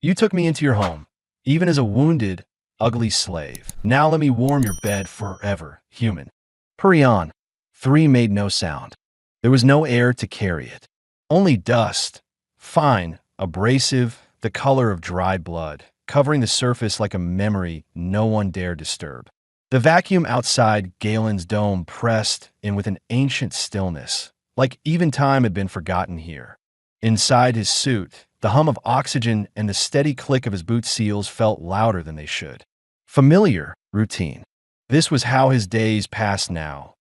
You took me into your home, even as a wounded, ugly slave. Now let me warm your bed forever, human. Hurry on. 3 made no sound. There was no air to carry it. Only dust, fine, abrasive, the color of dried blood, covering the surface like a memory no one dared disturb. The vacuum outside Galen's dome pressed in with an ancient stillness, like even time had been forgotten here. Inside his suit, the hum of oxygen and the steady click of his boot seals felt louder than they should. Familiar, routine. This was how his days passed now.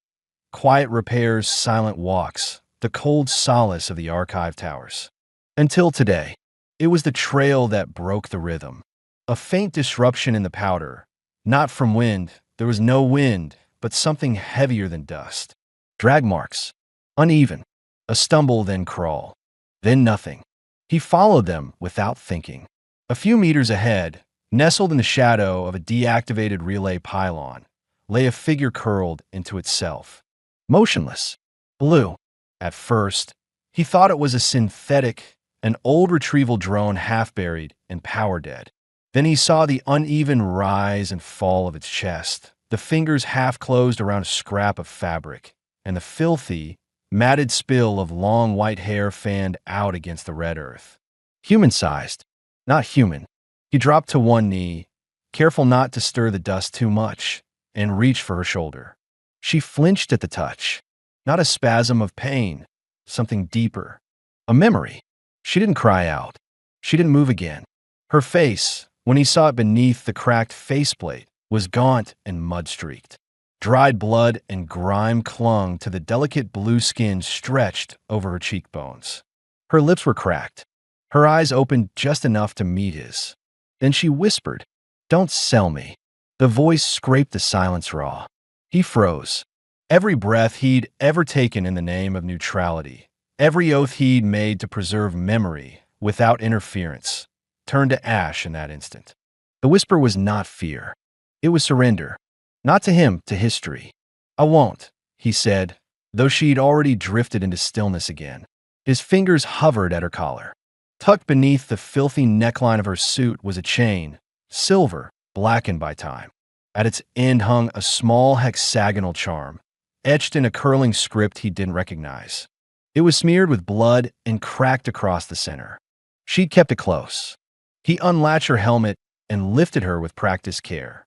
Quiet repairs, silent walks, the cold solace of the archive towers. Until today, it was the trail that broke the rhythm. A faint disruption in the powder. Not from wind, there was no wind, but something heavier than dust. Drag marks. Uneven. A stumble, then crawl. Then nothing. He followed them without thinking. A few meters ahead, nestled in the shadow of a deactivated relay pylon, lay a figure curled into itself. Motionless. Blue. At first, he thought it was a synthetic, an old retrieval drone half-buried and power-dead. Then he saw the uneven rise and fall of its chest, the fingers half-closed around a scrap of fabric, and the filthy, matted spill of long white hair fanned out against the red earth. Human-sized, not human. He dropped to one knee, careful not to stir the dust too much, and reached for her shoulder. She flinched at the touch. Not a spasm of pain, something deeper. A memory. She didn't cry out. She didn't move again. Her face, when he saw it beneath the cracked faceplate, was gaunt and mud-streaked. Dried blood and grime clung to the delicate blue skin stretched over her cheekbones. Her lips were cracked. Her eyes opened just enough to meet his. Then she whispered, "Don't sell me." The voice scraped the silence raw. He froze. Every breath he'd ever taken in the name of neutrality, every oath he'd made to preserve memory without interference, turned to ash in that instant. The whisper was not fear. It was surrender. Not to him, to history. "I won't," he said, though she'd already drifted into stillness again. His fingers hovered at her collar. Tucked beneath the filthy neckline of her suit was a chain, silver, blackened by time. At its end hung a small hexagonal charm, etched in a curling script he didn't recognize. It was smeared with blood and cracked across the center. She'd kept it close. He unlatched her helmet and lifted her with practiced care.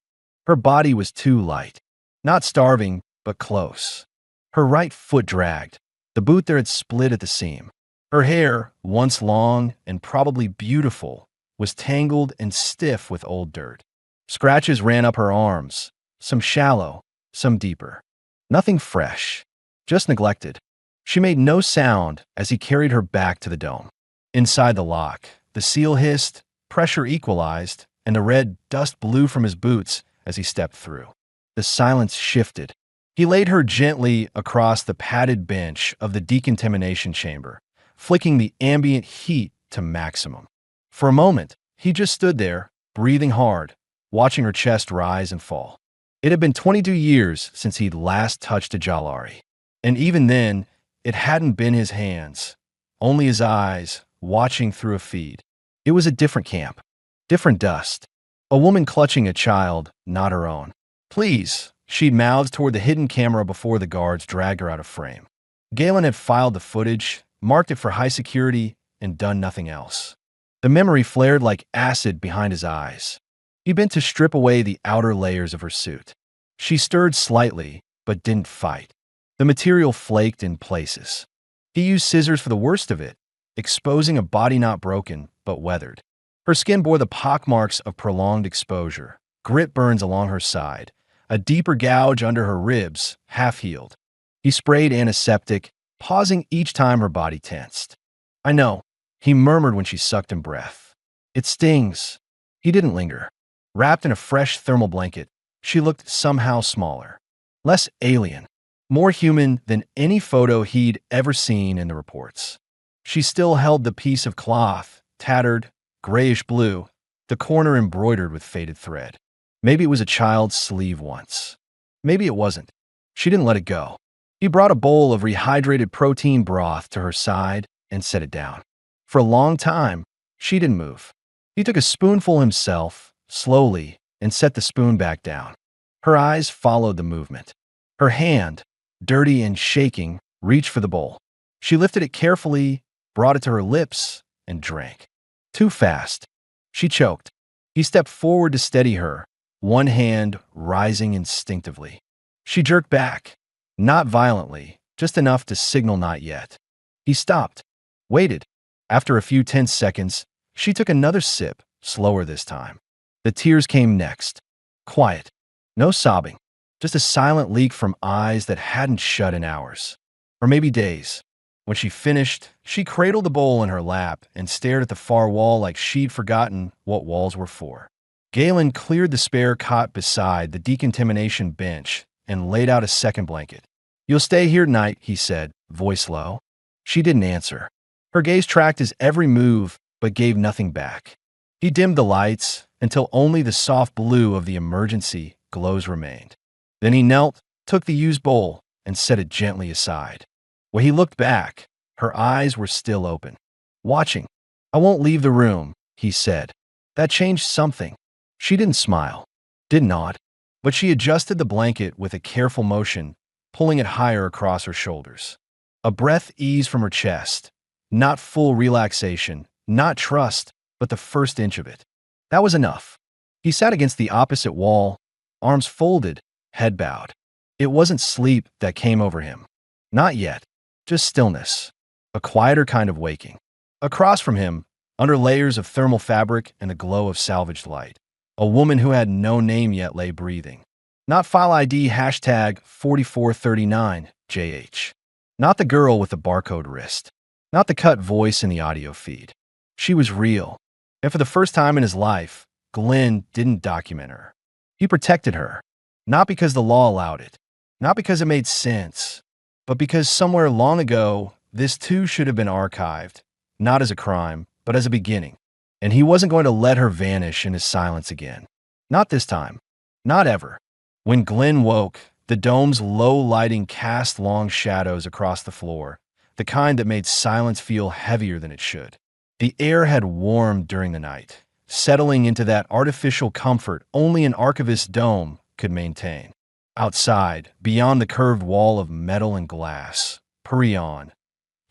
Her body was too light. Not starving, but close. Her right foot dragged. The boot there had split at the seam. Her hair, once long and probably beautiful, was tangled and stiff with old dirt. Scratches ran up her arms, some shallow, some deeper. Nothing fresh, just neglected. She made no sound as he carried her back to the dome. Inside the lock, the seal hissed, pressure equalized, and the red dust blew from his boots as he stepped through. The silence shifted. He laid her gently across the padded bench of the decontamination chamber, flicking the ambient heat to maximum. For a moment, he just stood there, breathing hard, watching her chest rise and fall. It had been 22 years since he'd last touched a Jalari. And even then, it hadn't been his hands, only his eyes, watching through a feed. It was a different camp, different dust. A woman clutching a child, not her own. "Please," she'd mouthed toward the hidden camera before the guards dragged her out of frame. Galen had filed the footage, marked it for high security, and done nothing else. The memory flared like acid behind his eyes. He bent to strip away the outer layers of her suit. She stirred slightly, but didn't fight. The material flaked in places. He used scissors for the worst of it, exposing a body not broken, but weathered. Her skin bore the pockmarks of prolonged exposure, grit burns along her side, a deeper gouge under her ribs, half-healed. He sprayed antiseptic, pausing each time her body tensed. "I know," he murmured when she sucked in breath. "It stings." He didn't linger. Wrapped in a fresh thermal blanket, she looked somehow smaller, less alien, more human than any photo he'd ever seen in the reports. She still held the piece of cloth, tattered, grayish-blue, the corner embroidered with faded thread. Maybe it was a child's sleeve once. Maybe it wasn't. She didn't let it go. He brought a bowl of rehydrated protein broth to her side and set it down. For a long time, she didn't move. He took a spoonful himself, slowly, and set the spoon back down. Her eyes followed the movement. Her hand, dirty and shaking, reached for the bowl. She lifted it carefully, brought it to her lips, and drank. Too fast. She choked. He stepped forward to steady her, one hand rising instinctively. She jerked back, not violently, just enough to signal not yet. He stopped, waited. After a few tense seconds, she took another sip, slower this time. The tears came next. Quiet. No sobbing. Just a silent leak from eyes that hadn't shut in hours. Or maybe days. When she finished, she cradled the bowl in her lap and stared at the far wall like she'd forgotten what walls were for. Galen cleared the spare cot beside the decontamination bench and laid out a second blanket. "You'll stay here tonight," he said, voice low. She didn't answer. Her gaze tracked his every move, but gave nothing back. He dimmed the lights until only the soft blue of the emergency glows remained. Then he knelt, took the used bowl, and set it gently aside. When he looked back, her eyes were still open, watching. "I won't leave the room," he said. That changed something. She didn't smile, didn't nod, but she adjusted the blanket with a careful motion, pulling it higher across her shoulders. A breath eased from her chest. Not full relaxation, not trust, but the first inch of it. That was enough. He sat against the opposite wall, arms folded, head bowed. It wasn't sleep that came over him. Not yet. Just stillness. A quieter kind of waking. Across from him, under layers of thermal fabric and the glow of salvaged light, a woman who had no name yet lay breathing. Not file ID hashtag 4439JH. Not the girl with the barcode wrist. Not the cut voice in the audio feed. She was real. And for the first time in his life, Glenn didn't document her. He protected her. Not because the law allowed it. Not because it made sense. But because somewhere long ago, this too should have been archived. Not as a crime, but as a beginning. And he wasn't going to let her vanish in his silence again. Not this time. Not ever. When Glenn woke, the dome's low lighting cast long shadows across the floor, the kind that made silence feel heavier than it should. The air had warmed during the night, settling into that artificial comfort only an archivist's dome could maintain. Outside, beyond the curved wall of metal and glass, Perion.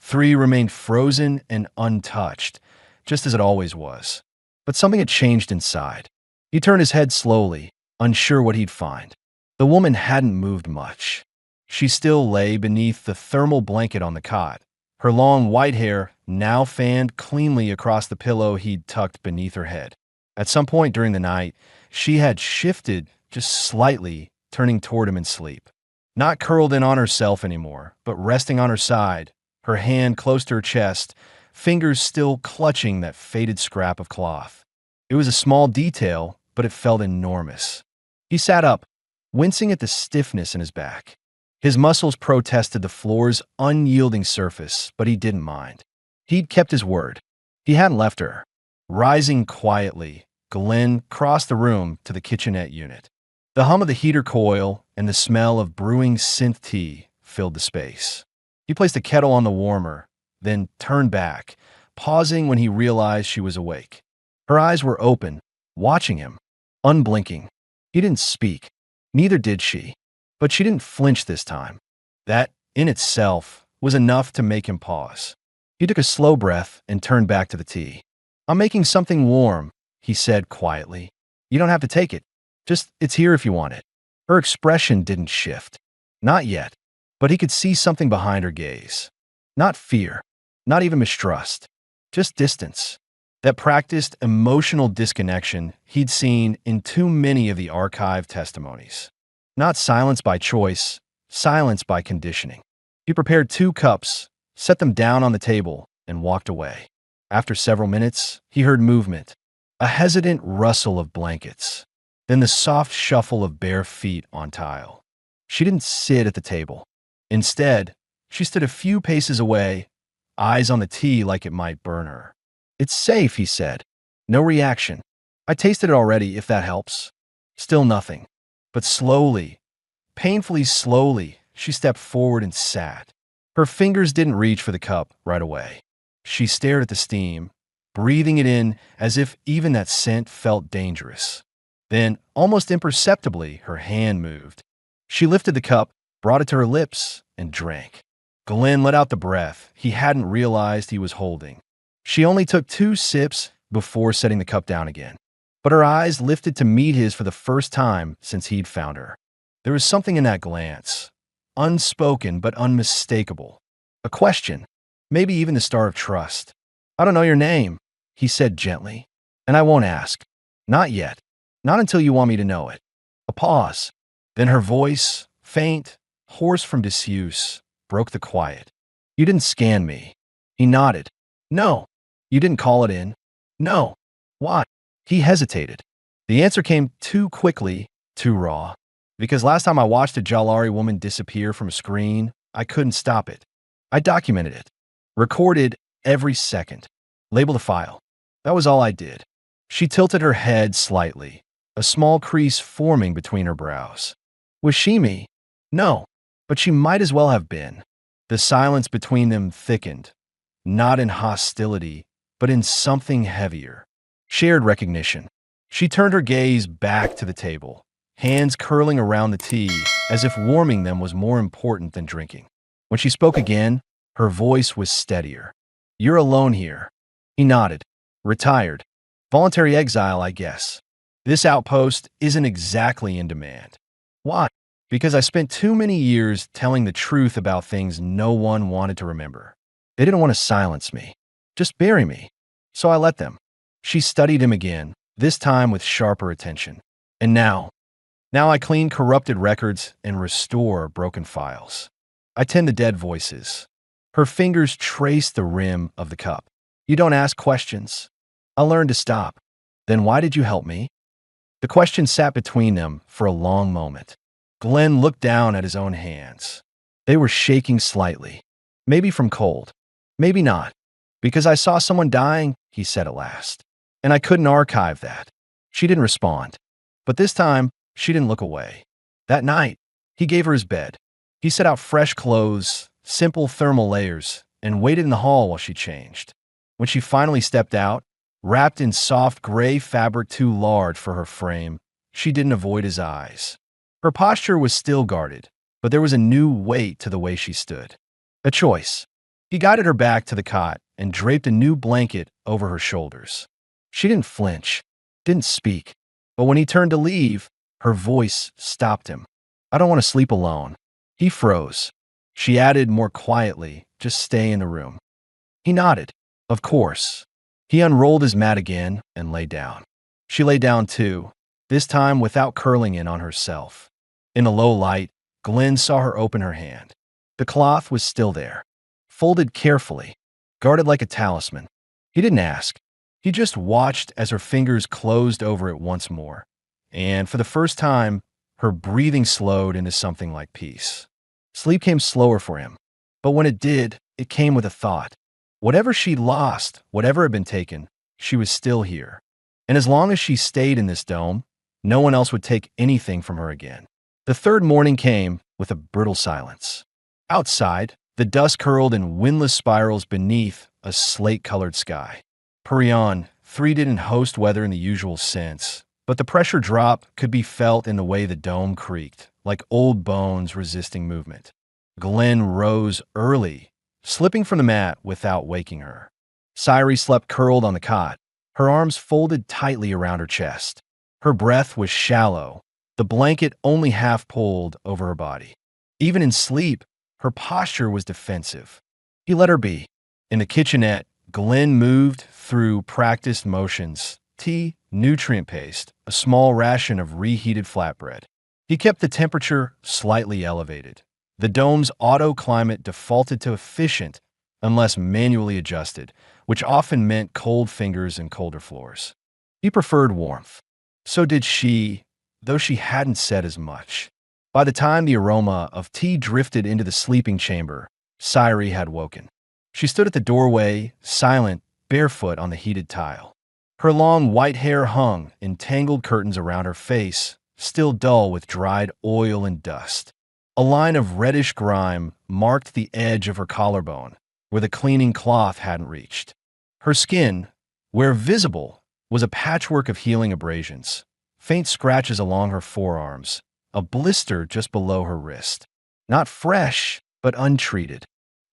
3 remained frozen and untouched, just as it always was. But something had changed inside. He turned his head slowly, unsure what he'd find. The woman hadn't moved much. She still lay beneath the thermal blanket on the cot, her long white hair now fanned cleanly across the pillow he'd tucked beneath her head. At some point during the night, she had shifted just slightly, turning toward him in sleep. Not curled in on herself anymore, but resting on her side, her hand close to her chest, fingers still clutching that faded scrap of cloth. It was a small detail, but it felt enormous. He sat up, wincing at the stiffness in his back. His muscles protested the floor's unyielding surface, but he didn't mind. He'd kept his word. He hadn't left her. Rising quietly, Glenn crossed the room to the kitchenette unit. The hum of the heater coil and the smell of brewing synth tea filled the space. He placed a kettle on the warmer, then turned back, pausing when he realized she was awake. Her eyes were open, watching him, unblinking. He didn't speak. Neither did she. But she didn't flinch this time. That, in itself, was enough to make him pause. He took a slow breath and turned back to the tea. "I'm making something warm," he said quietly. "You don't have to take it. Just, it's here if you want it." Her expression didn't shift. Not yet. But he could see something behind her gaze. Not fear. Not even mistrust. Just distance. That practiced emotional disconnection he'd seen in too many of the archived testimonies. Not silence by choice, silence by conditioning. He prepared 2 cups, set them down on the table, and walked away. After several minutes, he heard movement, a hesitant rustle of blankets, then the soft shuffle of bare feet on tile. She didn't sit at the table. Instead, she stood a few paces away, eyes on the tea like it might burn her. "It's safe," he said. No reaction. "I tasted it already, if that helps." Still nothing. But slowly, painfully slowly, she stepped forward and sat. Her fingers didn't reach for the cup right away. She stared at the steam, breathing it in as if even that scent felt dangerous. Then, almost imperceptibly, her hand moved. She lifted the cup, brought it to her lips, and drank. Glenn let out the breath he hadn't realized he was holding. She only took 2 sips before setting the cup down again. But her eyes lifted to meet his for the first time since he'd found her. There was something in that glance, unspoken but unmistakable. A question, maybe even the start of trust. "I don't know your name," he said gently, "and I won't ask. Not yet. Not until you want me to know it." A pause. Then her voice, faint, hoarse from disuse, broke the quiet. "You didn't scan me." He nodded. "No." "You didn't call it in." "No." "Why?" He hesitated. The answer came too quickly, too raw. "Because last time I watched a Jalari woman disappear from a screen, I couldn't stop it. I documented it. Recorded every second. Labeled a file. That was all I did." She tilted her head slightly, a small crease forming between her brows. Was she me? No, but she might as well have been. The silence between them thickened, not in hostility, but in something heavier. Shared recognition. She turned her gaze back to the table, hands curling around the tea as if warming them was more important than drinking. When she spoke again, her voice was steadier. "You're alone here." He nodded. "Retired. Voluntary exile, I guess. This outpost isn't exactly in demand." "Why?" "Because I spent too many years telling the truth about things no one wanted to remember. They didn't want to silence me, just bury me. So I let them." She studied him again, this time with sharper attention. "And now I clean corrupted records and restore broken files. I tend the dead voices." Her fingers traced the rim of the cup. "You don't ask questions. I learned to stop." "Then why did you help me?" The question sat between them for a long moment. Glenn looked down at his own hands. They were shaking slightly. Maybe from cold. Maybe not. "Because I saw someone dying," he said at last. "And I couldn't archive that." She didn't respond. But this time, she didn't look away. That night, he gave her his bed. He set out fresh clothes, simple thermal layers, and waited in the hall while she changed. When she finally stepped out, wrapped in soft gray fabric too large for her frame, she didn't avoid his eyes. Her posture was still guarded, but there was a new weight to the way she stood. A choice. He guided her back to the cot and draped a new blanket over her shoulders. She didn't flinch, didn't speak, but when he turned to leave, her voice stopped him. "I don't want to sleep alone." He froze. She added more quietly, "Just stay in the room." He nodded. "Of course." He unrolled his mat again and lay down. She lay down too, this time without curling in on herself. In the low light, Glenn saw her open her hand. The cloth was still there, folded carefully, guarded like a talisman. He didn't ask. He just watched as her fingers closed over it once more. And for the first time, her breathing slowed into something like peace. Sleep came slower for him, but when it did, it came with a thought. Whatever she'd lost, whatever had been taken, she was still here. And as long as she stayed in this dome, no one else would take anything from her again. The third morning came with a brutal silence. Outside, the dust curled in windless spirals beneath a slate-colored sky. Purion 3 didn't host weather in the usual sense, but the pressure drop could be felt in the way the dome creaked, like old bones resisting movement. Glenn rose early, slipping from the mat without waking her. Cyri slept curled on the cot, her arms folded tightly around her chest. Her breath was shallow, the blanket only half pulled over her body. Even in sleep, her posture was defensive. He let her be. In the kitchenette, Glenn moved through practiced motions: tea, nutrient paste, a small ration of reheated flatbread. He kept the temperature slightly elevated. The dome's auto-climate defaulted to efficient unless manually adjusted, which often meant cold fingers and colder floors. He preferred warmth. So did she, though she hadn't said as much. By the time the aroma of tea drifted into the sleeping chamber, Cyri had woken. She stood at the doorway, silent, barefoot on the heated tile. Her long white hair hung in tangled curtains around her face, still dull with dried oil and dust. A line of reddish grime marked the edge of her collarbone, where the cleaning cloth hadn't reached. Her skin, Where visible was a patchwork of healing abrasions, faint scratches along her forearms, a blister just below her wrist. Not fresh, but untreated.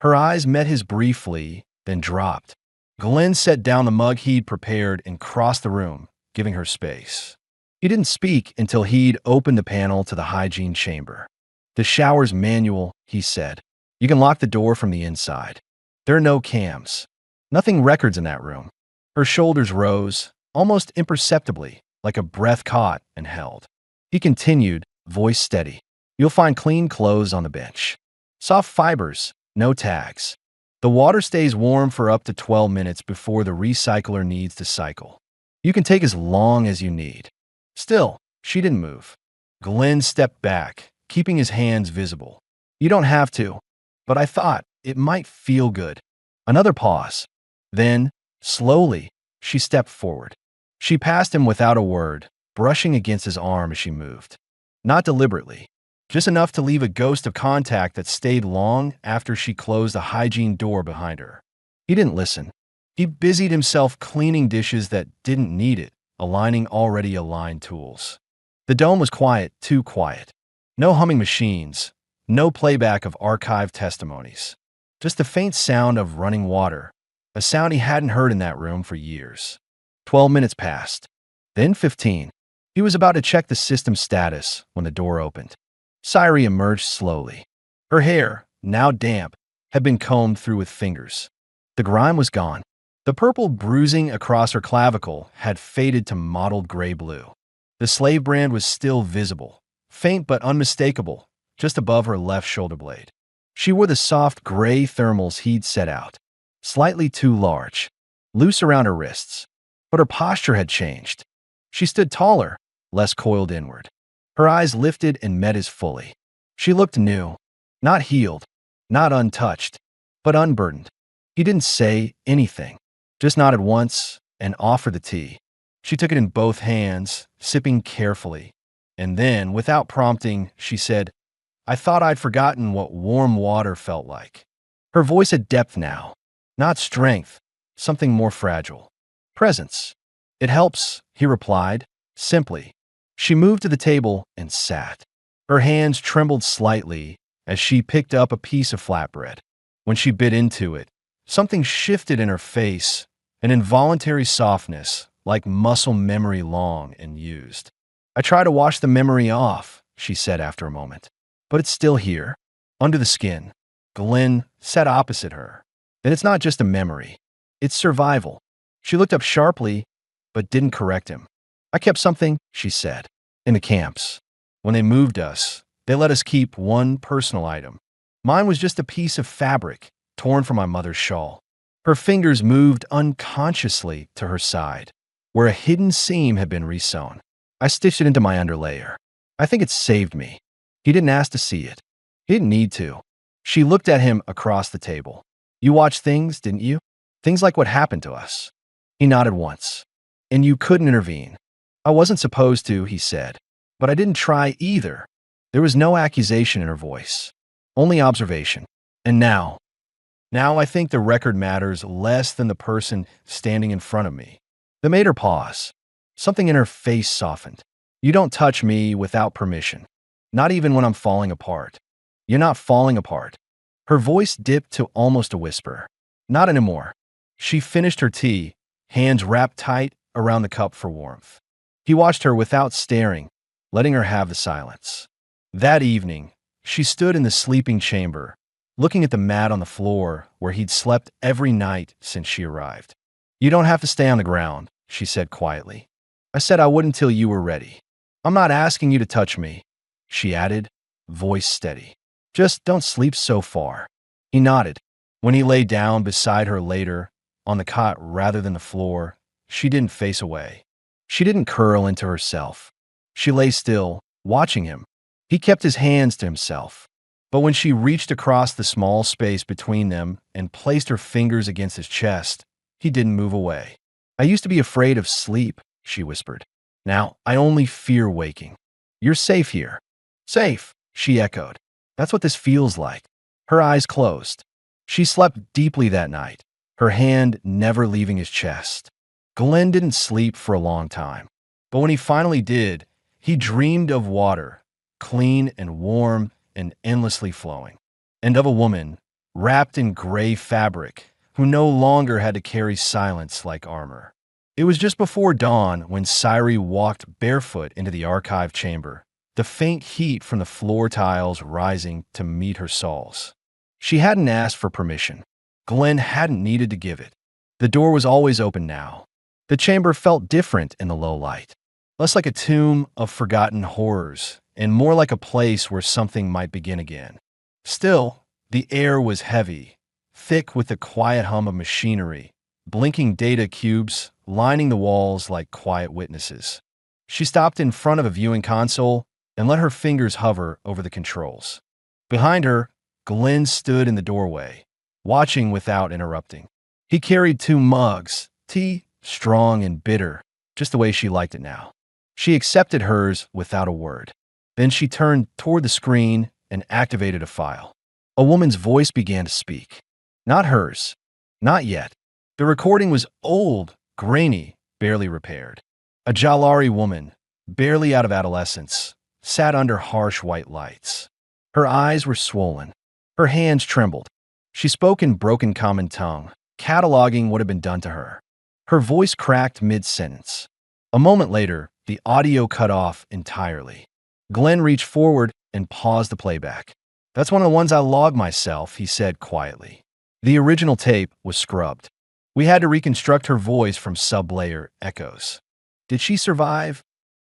Her eyes met his briefly, then dropped. Glenn set down the mug he'd prepared and crossed the room, giving her space. He didn't speak until he'd opened the panel to the hygiene chamber. "The shower's manual," he said. "You can lock the door from the inside. There are no cams. Nothing records in that room." Her shoulders rose, almost imperceptibly, like a breath caught and held. He continued, voice steady. "You'll find clean clothes on the bench. Soft fibers, no tags. The water stays warm for up to 12 minutes before the recycler needs to cycle. You can take as long as you need." Still, she didn't move. Glenn stepped back, keeping his hands visible. "You don't have to, but I thought it might feel good." Another pause. Then, slowly, she stepped forward. She passed him without a word, brushing against his arm as she moved. Not deliberately, just enough to leave a ghost of contact that stayed long after she closed the hygiene door behind her. He didn't listen. He busied himself cleaning dishes that didn't need it, aligning already aligned tools. The dome was quiet, too quiet. No humming machines, no playback of archived testimonies. Just the faint sound of running water, a sound he hadn't heard in that room for years. 12 minutes passed, then 15. He was about to check the system status when the door opened. Sairi emerged slowly. Her hair, now damp, had been combed through with fingers. The grime was gone. The purple bruising across her clavicle had faded to mottled gray-blue. The slave brand was still visible, faint but unmistakable, just above her left shoulder blade. She wore the soft gray thermals he'd set out, slightly too large, loose around her wrists. But her posture had changed. She stood taller, less coiled inward. Her eyes lifted and met his fully. She looked new, not healed, not untouched, but unburdened. He didn't say anything, just nodded once and offered the tea. She took it in both hands, sipping carefully. And then, without prompting, she said, "I thought I'd forgotten what warm water felt like." Her voice had depth now, not strength, something more fragile. "Presence. It helps," he replied, simply. She moved to the table and sat. Her hands trembled slightly as she picked up a piece of flatbread. When she bit into it, something shifted in her face, an involuntary softness, like muscle memory long and used. "I try to wash the memory off," she said after a moment. "But it's still here, under the skin." Glenn sat opposite her. "Then it's not just a memory. It's survival." She looked up sharply, but didn't correct him. "I kept something," she said, "in the camps. When they moved us, they let us keep one personal item. Mine was just a piece of fabric, torn from my mother's shawl." Her fingers moved unconsciously to her side, where a hidden seam had been resewn. "I stitched it into my underlayer. I think it saved me." He didn't ask to see it. He didn't need to. She looked at him across the table. "You watched things, didn't you? Things like what happened to us." He nodded once. "And you couldn't intervene." "I wasn't supposed to," he said. "But I didn't try either." There was no accusation in her voice, only observation. "And now I think the record matters less than the person standing in front of me." That made her pause. Something in her face softened. "You don't touch me without permission. Not even when I'm falling apart." "You're not falling apart." Her voice dipped to almost a whisper. "Not anymore." She finished her tea, hands wrapped tight around the cup for warmth. He watched her without staring, letting her have the silence. That evening, she stood in the sleeping chamber, looking at the mat on the floor where he'd slept every night since she arrived. "You don't have to stay on the ground," she said quietly. "I said I wouldn't till you were ready. I'm not asking you to touch me," she added, voice steady. "Just don't sleep so far." He nodded. When he lay down beside her later, on the cot rather than the floor, she didn't face away. She didn't curl into herself. She lay still, watching him. He kept his hands to himself. But when she reached across the small space between them and placed her fingers against his chest, he didn't move away. "I used to be afraid of sleep," she whispered. "Now I only fear waking." "You're safe here." "Safe," she echoed. "That's what this feels like." Her eyes closed. She slept deeply that night, her hand never leaving his chest. Glenn didn't sleep for a long time, but when he finally did, he dreamed of water, clean and warm and endlessly flowing, and of a woman, wrapped in gray fabric, who no longer had to carry silence like armor. It was just before dawn when Cyrie walked barefoot into the archive chamber, the faint heat from the floor tiles rising to meet her soles. She hadn't asked for permission. Glenn hadn't needed to give it. The door was always open now. The chamber felt different in the low light, less like a tomb of forgotten horrors, and more like a place where something might begin again. Still, the air was heavy, thick with the quiet hum of machinery, blinking data cubes lining the walls like quiet witnesses. She stopped in front of a viewing console and let her fingers hover over the controls. Behind her, Glenn stood in the doorway, watching without interrupting. He carried 2 mugs, tea, strong and bitter, just the way she liked it now. She accepted hers without a word. Then she turned toward the screen and activated a file. A woman's voice began to speak. Not hers. Not yet. The recording was old, grainy, barely repaired. A Jalari woman, barely out of adolescence, sat under harsh white lights. Her eyes were swollen. Her hands trembled. She spoke in broken common tongue, cataloging what had been done to her. Her voice cracked mid-sentence. A moment later, the audio cut off entirely. Glenn reached forward and paused the playback. "That's one of the ones I logged myself," he said quietly. The original tape was scrubbed. We had to reconstruct her voice from sub-layer echoes. Did she survive?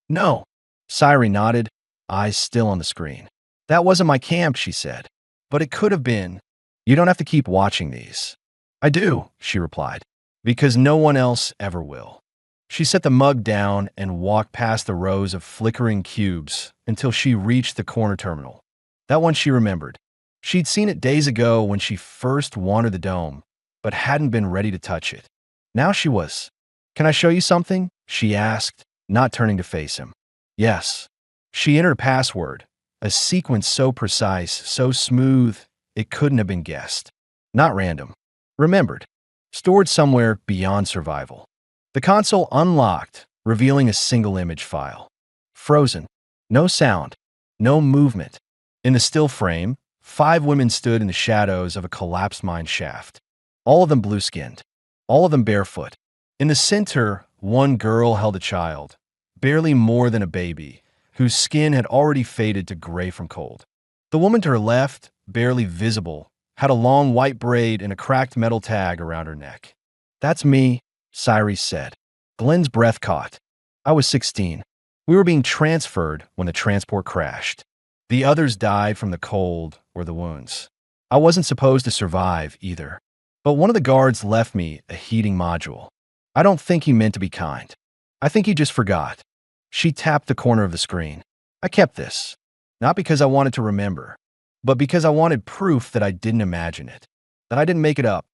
No. Cyrie nodded, eyes still on the screen. "That wasn't my camp," she said. "But it could have been. You don't have to keep watching these." "I do," she replied, "because no one else ever will." She set the mug down and walked past the rows of flickering cubes until she reached the corner terminal. That one she remembered. She'd seen it days ago when she first wandered the dome, but hadn't been ready to touch it. Now she was. "Can I show you something?" she asked, not turning to face him. "Yes." She entered a password, a sequence so precise, so smooth, it couldn't have been guessed. Not random. Remembered. Stored somewhere beyond survival. The console unlocked, revealing a single image file. Frozen. No sound. No movement. In the still frame, 5 women stood in the shadows of a collapsed mine shaft. All of them blue-skinned. All of them barefoot. In the center, one girl held a child, barely more than a baby, whose skin had already faded to gray from cold. The woman to her left, barely visible, had a long white braid and a cracked metal tag around her neck. "That's me," Cyrie said. Glenn's breath caught. "I was 16. We were being transferred when the transport crashed. The others died from the cold or the wounds. I wasn't supposed to survive either. But one of the guards left me a heating module. I don't think he meant to be kind. I think he just forgot." She tapped the corner of the screen. "I kept this. Not because I wanted to remember, but because I wanted proof that I didn't imagine it. That I didn't make it up."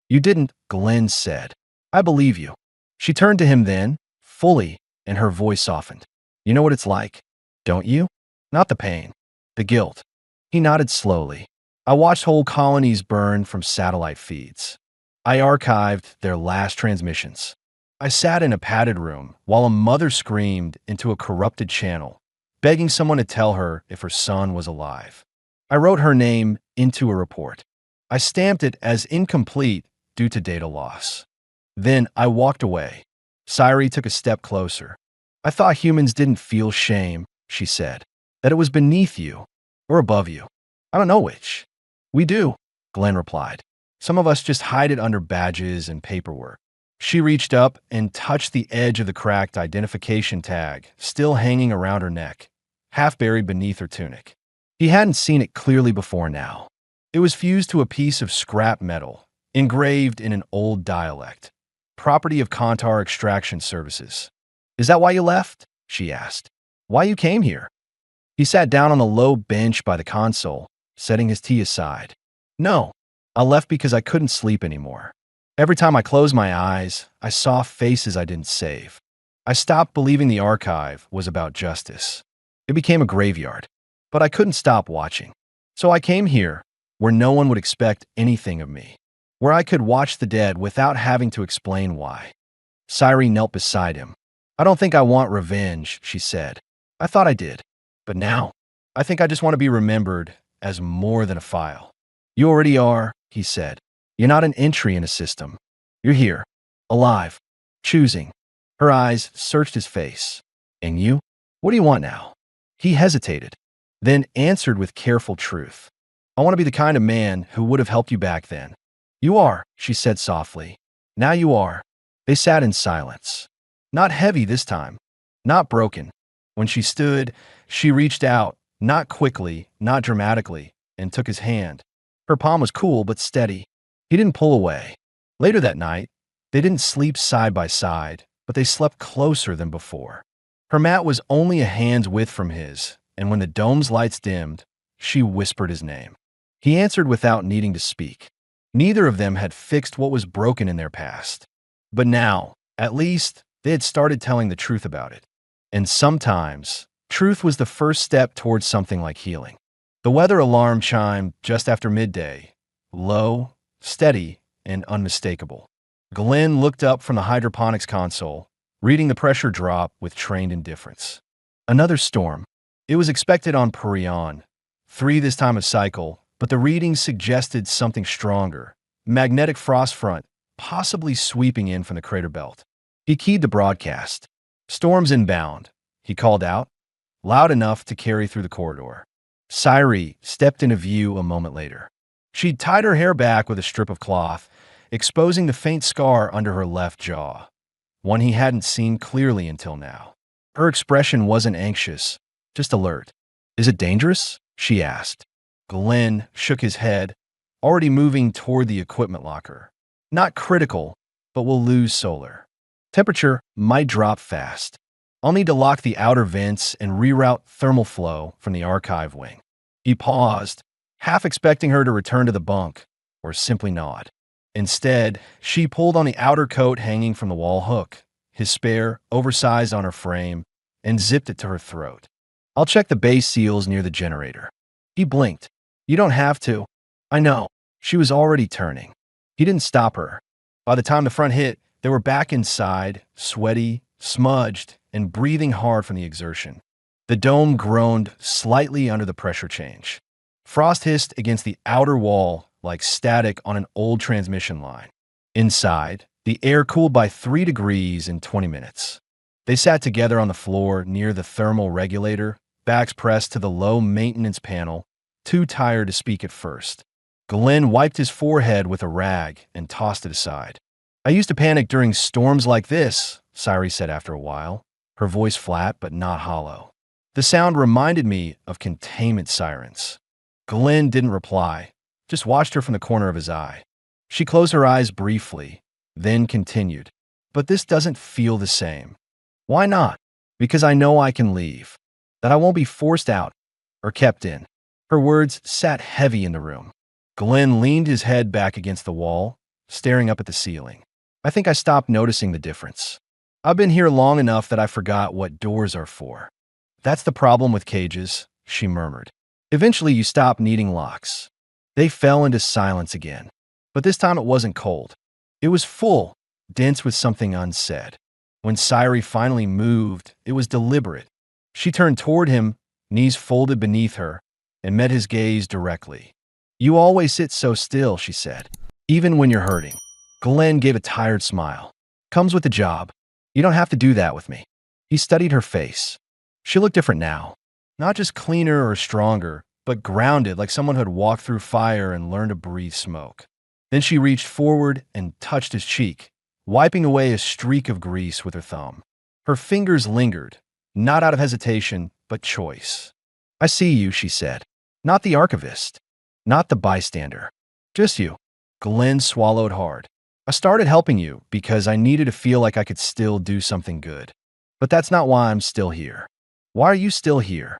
"You didn't," Glenn said. "I believe you." She turned to him then, fully, and her voice softened. "You know what it's like, don't you? Not the pain. The guilt." He nodded slowly. "I watched whole colonies burn from satellite feeds. I archived their last transmissions. I sat in a padded room while a mother screamed into a corrupted channel, begging someone to tell her if her son was alive. I wrote her name into a report. I stamped it as incomplete due to data loss. Then I walked away." Cyrie took a step closer. "I thought humans didn't feel shame," she said. "That it was beneath you, or above you. I don't know which." "We do," Glenn replied. "Some of us just hide it under badges and paperwork." She reached up and touched the edge of the cracked identification tag, still hanging around her neck, half buried beneath her tunic. He hadn't seen it clearly before now. It was fused to a piece of scrap metal, engraved in an old dialect, property of Kantar Extraction Services. "Is that why you left?" she asked. "Why you came here?" He sat down on the low bench by the console, setting his tea aside. "No, I left because I couldn't sleep anymore. Every time I closed my eyes, I saw faces I didn't save. I stopped believing the archive was about justice. It became a graveyard, but I couldn't stop watching. So I came here, where no one would expect anything of me, where I could watch the dead without having to explain why." Cyree knelt beside him. I don't think I want revenge, she said. I thought I did. But now, I think I just want to be remembered as more than a file. You already are, he said. You're not an entry in a system. You're here, alive, choosing. Her eyes searched his face. And you? What do you want now? He hesitated, then answered with careful truth. I want to be the kind of man who would have helped you back then. You are, she said softly. Now you are. They sat in silence. Not heavy this time, not broken. When she stood, she reached out, not quickly, not dramatically, and took his hand. Her palm was cool but steady. He didn't pull away. Later that night, they didn't sleep side by side, but they slept closer than before. Her mat was only a hand's width from his, and when the dome's lights dimmed, she whispered his name. He answered without needing to speak. Neither of them had fixed what was broken in their past. But now, at least, they had started telling the truth about it. And sometimes, truth was the first step towards something like healing. The weather alarm chimed just after midday, low, steady, and unmistakable. Glenn looked up from the hydroponics console, reading the pressure drop with trained indifference. Another storm. It was expected on Parion, 3 this time of cycle, but the readings suggested something stronger. Magnetic frost front, possibly sweeping in from the crater belt. He keyed the broadcast. Storms inbound, he called out, loud enough to carry through the corridor. Cyree stepped into view a moment later. She'd tied her hair back with a strip of cloth, exposing the faint scar under her left jaw, one he hadn't seen clearly until now. Her expression wasn't anxious, just alert. Is it dangerous? She asked. Glenn shook his head, already moving toward the equipment locker. Not critical, but we'll lose solar. Temperature might drop fast. I'll need to lock the outer vents and reroute thermal flow from the archive wing. He paused, half expecting her to return to the bunk, or simply nod. Instead, she pulled on the outer coat hanging from the wall hook, his spare, oversized on her frame, and zipped it to her throat. I'll check the base seals near the generator. He blinked. You don't have to. I know. She was already turning. He didn't stop her. By the time the front hit, they were back inside, sweaty, smudged, and breathing hard from the exertion. The dome groaned slightly under the pressure change. Frost hissed against the outer wall like static on an old transmission line. Inside, the air cooled by 3 degrees in 20 minutes. They sat together on the floor near the thermal regulator, backs pressed to the low maintenance panel, too tired to speak at first. Glenn wiped his forehead with a rag and tossed it aside. I used to panic during storms like this, Cyree said after a while, her voice flat but not hollow. The sound reminded me of containment sirens. Glenn didn't reply, just watched her from the corner of his eye. She closed her eyes briefly, then continued. But this doesn't feel the same. Why not? Because I know I can leave, that I won't be forced out or kept in. Her words sat heavy in the room. Glenn leaned his head back against the wall, staring up at the ceiling. I think I stopped noticing the difference. I've been here long enough that I forgot what doors are for. That's the problem with cages, she murmured. Eventually you stop needing locks. They fell into silence again. But this time it wasn't cold. It was full, dense with something unsaid. When Cyree finally moved, it was deliberate. She turned toward him, knees folded beneath her, and met his gaze directly. You always sit so still, she said, even when you're hurting. Glenn gave a tired smile. Comes with the job. You don't have to do that with me. He studied her face. She looked different now. Not just cleaner or stronger, but grounded like someone who had walked through fire and learned to breathe smoke. Then she reached forward and touched his cheek, wiping away a streak of grease with her thumb. Her fingers lingered, not out of hesitation, but choice. I see you, she said. Not the archivist. Not the bystander. Just you. Glenn swallowed hard. I started helping you because I needed to feel like I could still do something good. But that's not why I'm still here. Why are you still here?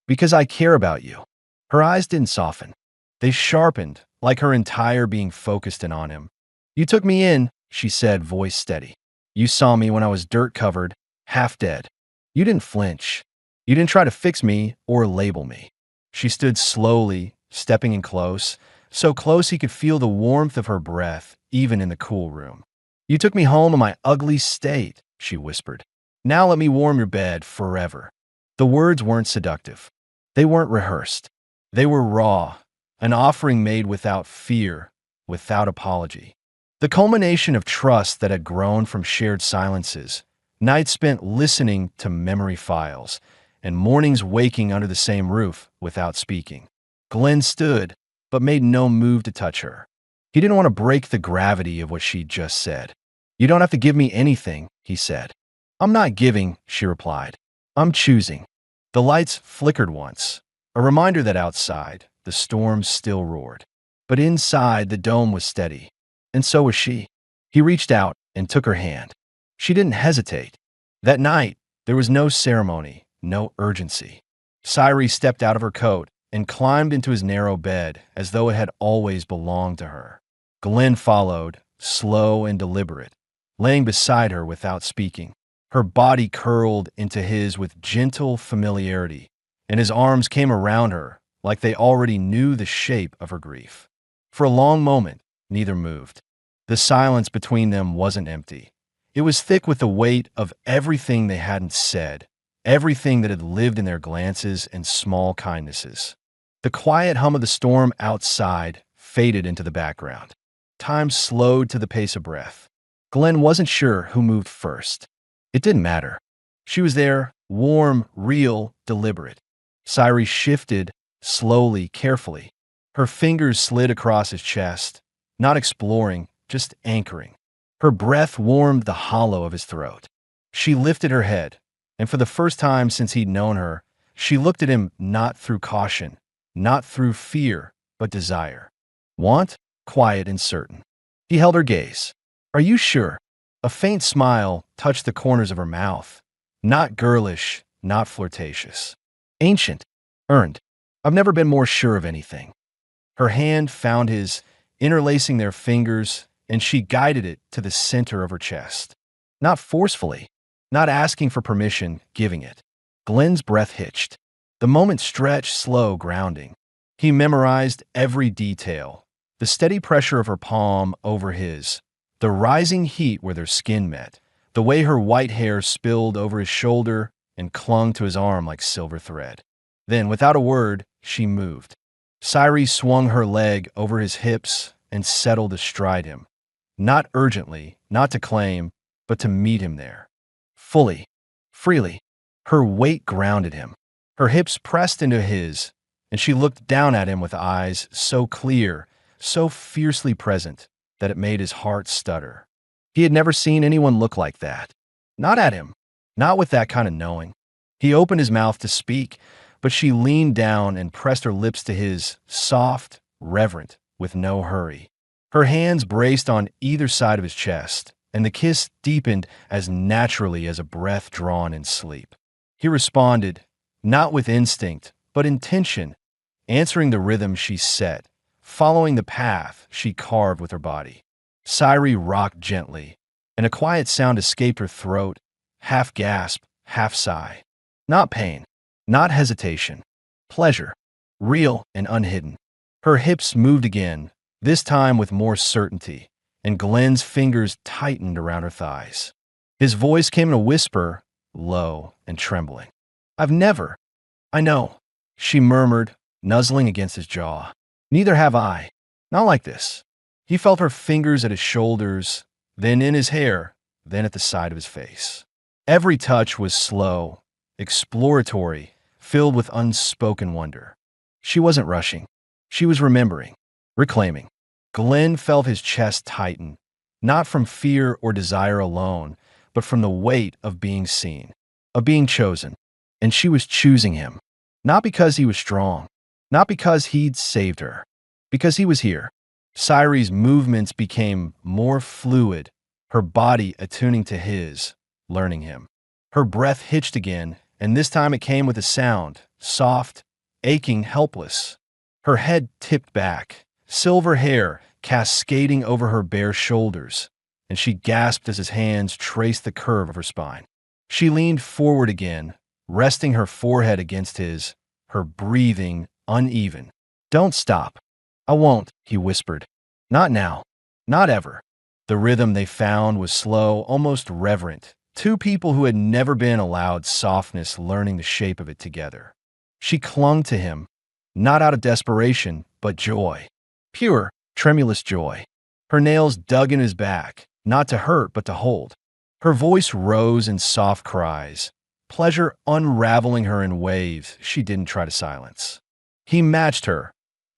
Because I care about you. Her eyes didn't soften. They sharpened, like her entire being focused in on him. You took me in, she said, voice steady. You saw me when I was dirt-covered, half dead. You didn't flinch. You didn't try to fix me or label me. She stood slowly, stepping in close, so close he could feel the warmth of her breath, even in the cool room. You took me home in my ugly state, she whispered. Now let me warm your bed forever. The words weren't seductive. They weren't rehearsed. They were raw, an offering made without fear, without apology. The culmination of trust that had grown from shared silences, nights spent listening to memory files, and mornings waking under the same roof without speaking. Glenn stood, but made no move to touch her. He didn't want to break the gravity of what she'd just said. You don't have to give me anything, he said. I'm not giving, she replied. I'm choosing. The lights flickered once, a reminder that outside, the storm still roared. But inside, the dome was steady, and so was she. He reached out and took her hand. She didn't hesitate. That night, there was no ceremony, no urgency. Cyrie stepped out of her coat and climbed into his narrow bed as though it had always belonged to her. Glenn followed, slow and deliberate, laying beside her without speaking. Her body curled into his with gentle familiarity, and his arms came around her like they already knew the shape of her grief. For a long moment, neither moved. The silence between them wasn't empty. It was thick with the weight of everything they hadn't said, everything that had lived in their glances and small kindnesses. The quiet hum of the storm outside faded into the background. Time slowed to the pace of breath. Glenn wasn't sure who moved first. It didn't matter. She was there, warm, real, deliberate. Cyrie shifted, slowly, carefully. Her fingers slid across his chest, not exploring, just anchoring. Her breath warmed the hollow of his throat. She lifted her head, and for the first time since he'd known her, she looked at him not through caution, not through fear, but desire. Want? Quiet and certain. He held her gaze. Are you sure? A faint smile touched the corners of her mouth. Not girlish, not flirtatious. Ancient. Earned. I've never been more sure of anything. Her hand found his, interlacing their fingers, and she guided it to the center of her chest. Not forcefully, not asking for permission, giving it. Glenn's breath hitched. The moment stretched, slow, grounding. He memorized every detail. The steady pressure of her palm over his, the rising heat where their skin met, the way her white hair spilled over his shoulder and clung to his arm like silver thread. Then, without a word, she moved. Cyrie swung her leg over his hips and settled astride him. Not urgently, not to claim, but to meet him there. Fully, freely. Her weight grounded him. Her hips pressed into his, and she looked down at him with eyes so clear, so fiercely present, that it made his heart stutter. He had never seen anyone look like that. Not at him. Not with that kind of knowing. He opened his mouth to speak, but she leaned down and pressed her lips to his, soft, reverent, with no hurry. Her hands braced on either side of his chest, and the kiss deepened as naturally as a breath drawn in sleep. He responded, not with instinct, but intention, answering the rhythm she set, following the path she carved with her body. Cyrie rocked gently, and a quiet sound escaped her throat, half gasp, half sigh. Not pain, not hesitation, pleasure, real and unhidden. Her hips moved again, this time with more certainty, and Glenn's fingers tightened around her thighs. His voice came in a whisper, low and trembling. I know, she murmured, nuzzling against his jaw. Neither have I. Not like this. He felt her fingers at his shoulders, then in his hair, then at the side of his face. Every touch was slow, exploratory, filled with unspoken wonder. She wasn't rushing. She was remembering, reclaiming. Glenn felt his chest tighten, not from fear or desire alone, but from the weight of being seen, of being chosen. And she was choosing him, not because he was strong, not because he'd saved her, because he was here. Cyrie's movements became more fluid, her body attuning to his, learning him. Her breath hitched again, and this time it came with a sound, soft, aching, helpless. Her head tipped back, silver hair cascading over her bare shoulders, and she gasped as his hands traced the curve of her spine. She leaned forward again, resting her forehead against his, her breathing uneven. Don't stop. I won't, he whispered. Not now. Not ever. The rhythm they found was slow, almost reverent. Two people who had never been allowed softness learning the shape of it together. She clung to him, not out of desperation, but joy. Pure, tremulous joy. Her nails dug in his back, not to hurt, but to hold. Her voice rose in soft cries, pleasure unraveling her in waves she didn't try to silence. He matched her,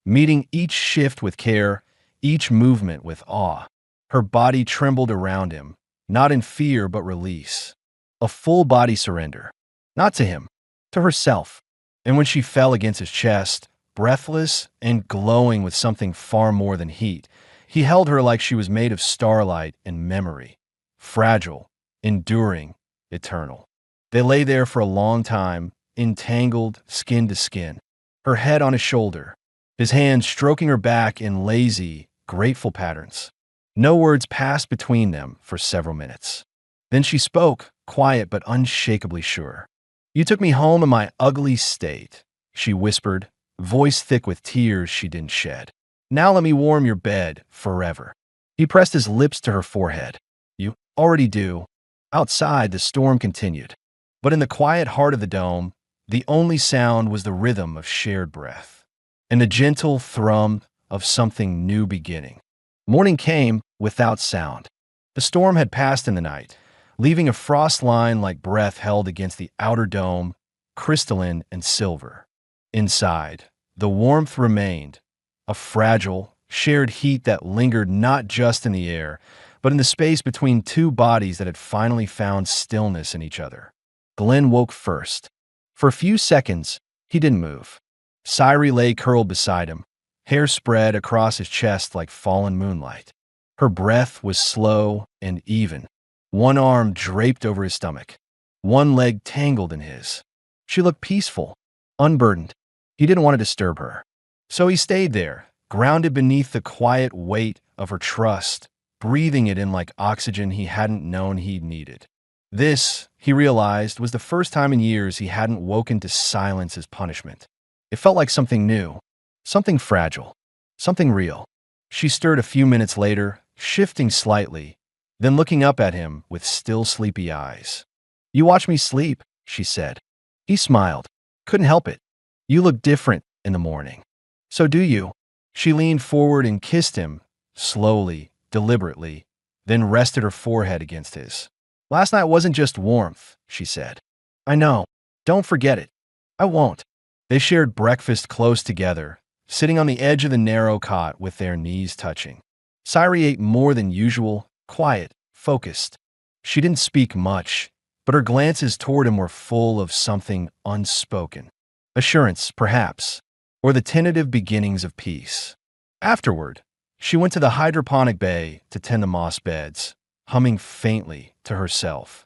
meeting each shift with care, each movement with awe. Her body trembled around him, not in fear but release. A full body surrender. Not to him, to herself. And when she fell against his chest, breathless and glowing with something far more than heat, he held her like she was made of starlight and memory. Fragile, enduring, eternal. They lay there for a long time, entangled, skin to skin. Her head on his shoulder, his hands stroking her back in lazy, grateful patterns. No words passed between them for several minutes. Then she spoke, quiet but unshakably sure. "You took me home in my ugly state," she whispered, voice thick with tears she didn't shed. "Now let me warm your bed forever." He pressed his lips to her forehead. "You already do." Outside, the storm continued. But in the quiet heart of the dome, the only sound was the rhythm of shared breath and the gentle thrum of something new beginning. Morning came without sound. The storm had passed in the night, leaving a frost line like breath held against the outer dome, crystalline and silver. Inside, the warmth remained, a fragile, shared heat that lingered not just in the air, but in the space between two bodies that had finally found stillness in each other. Glenn woke first. For a few seconds, he didn't move. Cyrie lay curled beside him, hair spread across his chest like fallen moonlight. Her breath was slow and even. One arm draped over his stomach, one leg tangled in his. She looked peaceful, unburdened. He didn't want to disturb her. So he stayed there, grounded beneath the quiet weight of her trust, breathing it in like oxygen he hadn't known he'd needed. This, he realized, was the first time in years he hadn't woken to silence as punishment. It felt like something new, something fragile, something real. She stirred a few minutes later, shifting slightly, then looking up at him with still sleepy eyes. "You watch me sleep," she said. He smiled. "Couldn't help it. You look different in the morning." "So do you." She leaned forward and kissed him, slowly, deliberately, then rested her forehead against his. "Last night wasn't just warmth," she said. "I know. Don't forget it." "I won't." They shared breakfast close together, sitting on the edge of the narrow cot with their knees touching. Cyrie ate more than usual, quiet, focused. She didn't speak much, but her glances toward him were full of something unspoken. Assurance, perhaps, or the tentative beginnings of peace. Afterward, she went to the hydroponic bay to tend the moss beds, humming faintly to herself.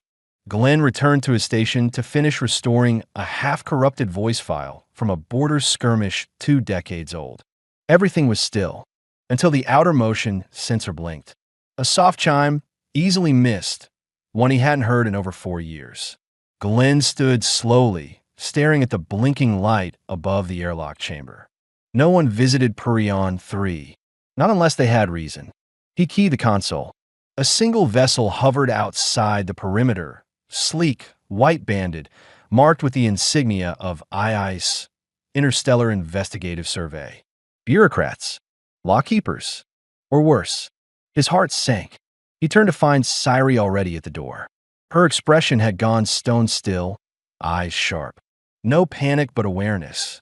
Glenn returned to his station to finish restoring a half-corrupted voice file from a border skirmish 2 decades old. Everything was still, until the outer motion sensor blinked. A soft chime, easily missed, one he hadn't heard in over 4 years. Glenn stood slowly, staring at the blinking light above the airlock chamber. No one visited Purion 3, not unless they had reason. He keyed the console. A single vessel hovered outside the perimeter, sleek, white-banded, marked with the insignia of IICE, Interstellar Investigative Survey. Bureaucrats, lawkeepers, or worse. His heart sank. He turned to find Cyrie already at the door. Her expression had gone stone still, eyes sharp. No panic but awareness.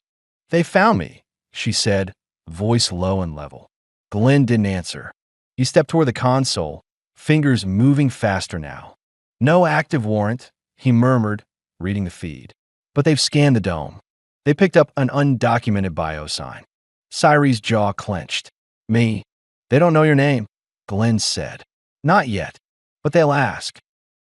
"They found me," she said, voice low and level. Glenn didn't answer. He stepped toward the console, fingers moving faster now. "No active warrant," he murmured, reading the feed. "But they've scanned the dome. They picked up an undocumented biosign." Cyrie's jaw clenched. "Me. They don't know your name," Glenn said. "Not yet, but they'll ask."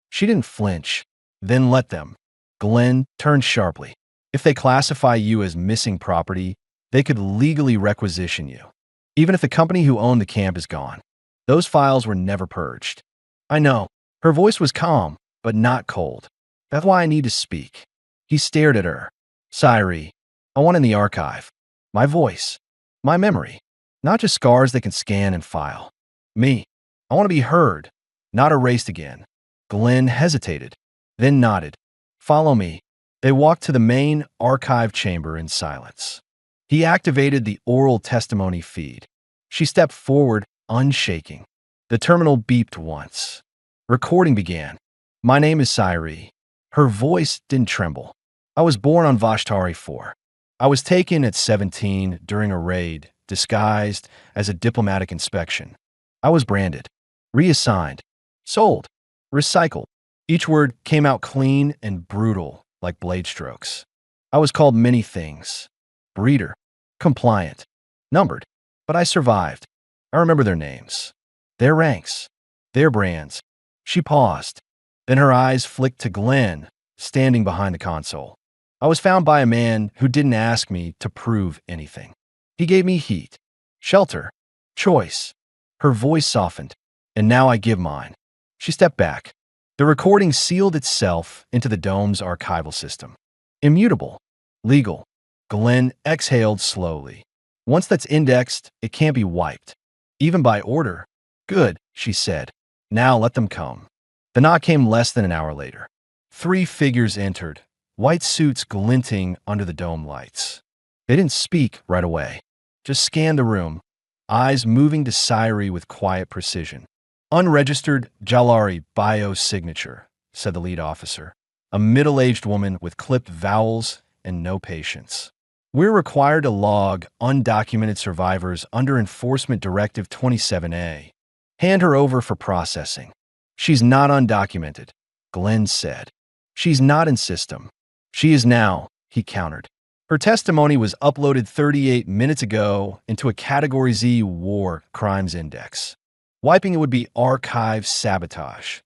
She didn't flinch. "Then let them." Glenn turned sharply. "If they classify you as missing property, they could legally requisition you, even if the company who owned the camp is gone. Those files were never purged." "I know." Her voice was calm, but not cold. "That's why I need to speak." He stared at her. "Cyrie, I want in the archive. My voice. My memory. Not just scars they can scan and file. Me. I want to be heard, not erased again. Glenn hesitated, then nodded. Follow me. They walked to the main archive chamber in silence. He activated the oral testimony feed. She stepped forward, unshaking. The terminal beeped once. Recording began. My name is Sci-Fi. Her voice didn't tremble. I was born on Vashtari 4. I was taken at 17 during a raid, disguised as a diplomatic inspection. I was branded, reassigned, sold, recycled. Each word came out clean and brutal, like blade strokes. I was called many things. Breeder, compliant, numbered. But I survived. I remember their names, their ranks, their brands. She paused. Then her eyes flicked to Glenn, standing behind the console. I was found by a man who didn't ask me to prove anything. He gave me heat, shelter, choice. Her voice softened. And now I give mine. She stepped back. The recording sealed itself into the dome's archival system. Immutable, legal. Glenn exhaled slowly. Once that's indexed, it can't be wiped. Even by order. Good, she said. Now let them come. The knock came less than an hour later. 3 figures entered, white suits glinting under the dome lights. They didn't speak right away. Just scanned the room, eyes moving to Sci-Fi with quiet precision. Unregistered Jalari biosignature, said the lead officer, a middle-aged woman with clipped vowels and no patience. We're required to log undocumented survivors under Enforcement Directive 27A. Hand her over for processing. She's not undocumented, Glenn said. She's not in system. She is now, he countered. Her testimony was uploaded 38 minutes ago into a Category Z War Crimes Index. Wiping it would be archive sabotage.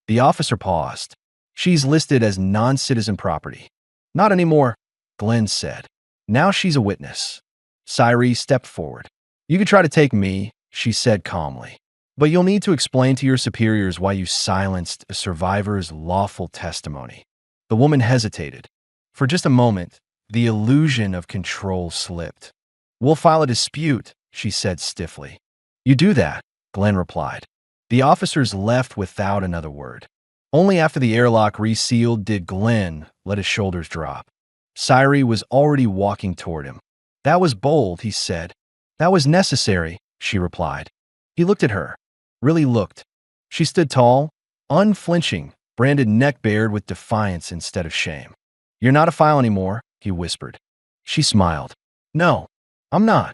The officer paused. She's listed as non-citizen property. Not anymore, Glenn said. Now she's a witness. Sci-Fi stepped forward. You could try to take me, she said calmly. But you'll need to explain to your superiors why you silenced a survivor's lawful testimony. The woman hesitated. For just a moment, the illusion of control slipped. We'll file a dispute, she said stiffly. You do that, Glenn replied. The officers left without another word. Only after the airlock resealed did Glenn let his shoulders drop. Sci-Fi was already walking toward him. That was bold, he said. That was necessary, she replied. He looked at her. Really looked. She stood tall, unflinching, branded neck bared with defiance instead of shame. You're not a file anymore, he whispered. She smiled. No, I'm not.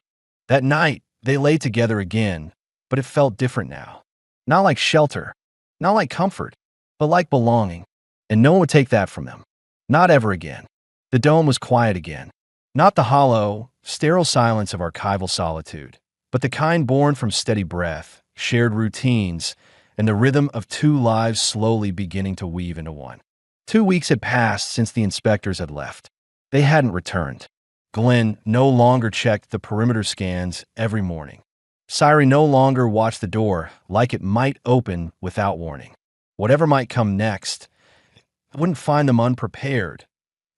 That night, they lay together again, but it felt different now. Not like shelter, not like comfort, but like belonging. And no one would take that from them. Not ever again. The dome was quiet again. Not the hollow, sterile silence of archival solitude, but the kind born from steady breath, shared routines, and the rhythm of 2 lives slowly beginning to weave into one. 2 weeks had passed since the inspectors had left. They hadn't returned. Glenn no longer checked the perimeter scans every morning. Sci-Fi no longer watched the door like it might open without warning. Whatever might come next, wouldn't find them unprepared.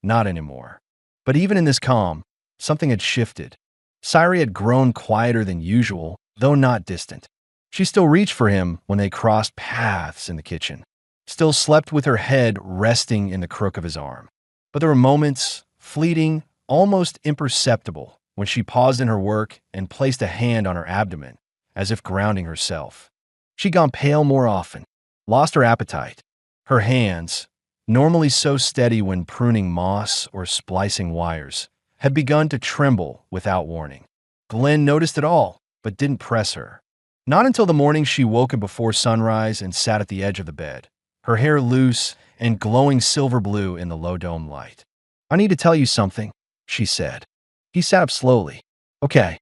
Not anymore. But even in this calm, something had shifted. Sci-Fi had grown quieter than usual, though not distant. She still reached for him when they crossed paths in the kitchen. Still slept with her head resting in the crook of his arm. But there were moments, fleeting, almost imperceptible, when she paused in her work and placed a hand on her abdomen, as if grounding herself. She'd gone pale more often, lost her appetite. Her hands, normally so steady when pruning moss or splicing wires, had begun to tremble without warning. Glenn noticed it all, but didn't press her. Not until the morning she woke up before sunrise and sat at the edge of the bed, her hair loose and glowing silver blue in the low dome light. I need to tell you something, she said. He sat up slowly. Okay.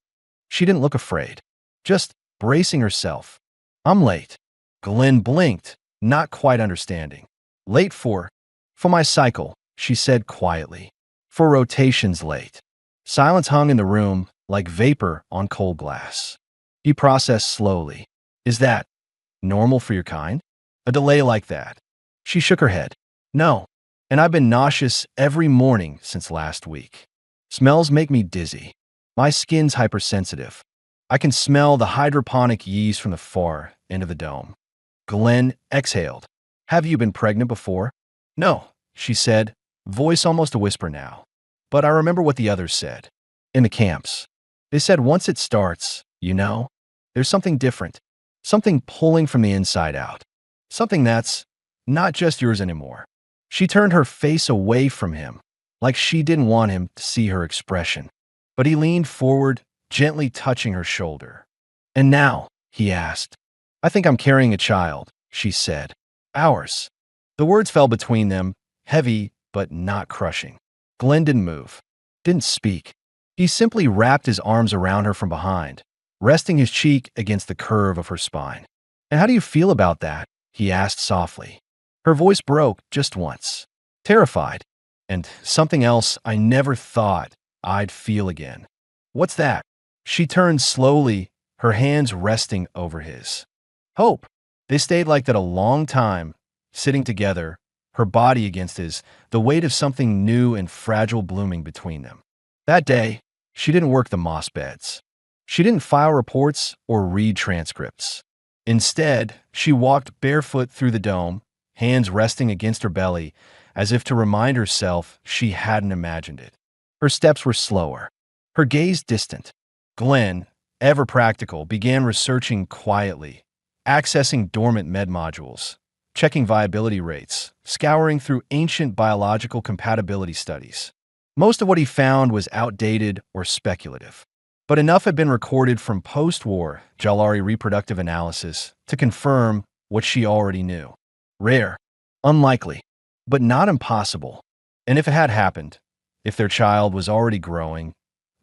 She didn't look afraid, just bracing herself. I'm late. Glenn blinked, not quite understanding. Late for my cycle, she said quietly. For rotations late. Silence hung in the room like vapor on cold glass. He processed slowly. Is that normal for your kind? A delay like that? She shook her head. No, and I've been nauseous every morning since last week. Smells make me dizzy. My skin's hypersensitive. I can smell the hydroponic yeast from afar, into the dome. Glenn exhaled. Have you been pregnant before? No, she said, voice almost a whisper now. But I remember what the others said. In the camps. They said once it starts, there's something different. Something pulling from the inside out. Something that's not just yours anymore. She turned her face away from him, like she didn't want him to see her expression. But he leaned forward, gently touching her shoulder. And now, he asked. I think I'm carrying a child, she said. Ours. The words fell between them, heavy but not crushing. Glenn didn't move, didn't speak. He simply wrapped his arms around her from behind, resting his cheek against the curve of her spine. And how do you feel about that? He asked softly. Her voice broke just once. Terrified. And something else I never thought I'd feel again. What's that? She turned slowly, her hands resting over his. Hope. They stayed like that a long time, sitting together, her body against his, the weight of something new and fragile blooming between them. That day, she didn't work the moss beds. She didn't file reports or read transcripts. Instead, she walked barefoot through the dome, hands resting against her belly, as if to remind herself she hadn't imagined it. Her steps were slower, her gaze distant. Glenn, ever practical, began researching quietly, accessing dormant med modules, checking viability rates, scouring through ancient biological compatibility studies. Most of what he found was outdated or speculative, but enough had been recorded from post-war Jalari reproductive analysis to confirm what she already knew. Rare, unlikely, but not impossible. And if it had happened, if their child was already growing,